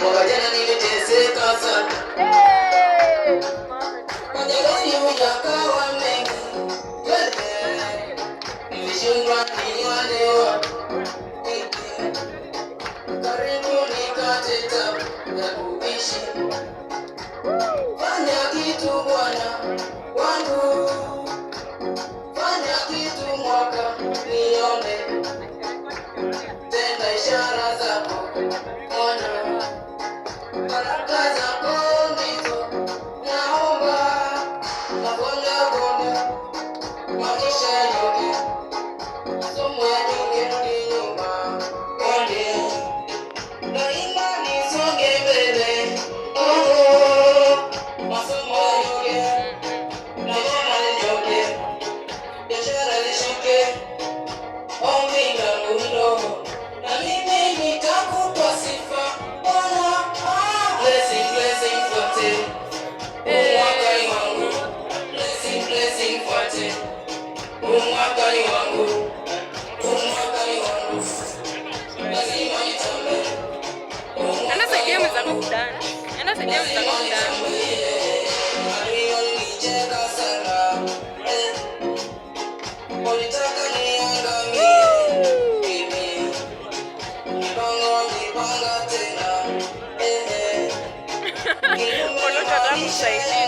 Mwaka jana niliteseka sana. Majaliwa yakawa mengi. Nilishindwa nielewa. Karibu nikate tabu ya kuishi. Fanya kitu Bwana wangu. Fanya kitu mwaka nione. Tenda ishara zako Bwana. Baraka zako ndizo naomba. Nagonga gonga maisha yote. Somo ya nyonge rudi nyuma. Konde daima nisonge mbele. Masomo ya nyonge maisha nyonge. Biashara lishuke. Ombi langu ndogo na mimi nitakupa sifa Bwana. Blessing, blessing fuate umwaka wangu. Blessing, blessing fuate umwaka wangu. Umwaka wangu lazima nitambe. Enda saidia mwenzako kudani. Enda saidia mwenzako kudani. Aliyonicheka sana. Walitaka niangamie. Nipanga tena. Mbona unataka kusaidia?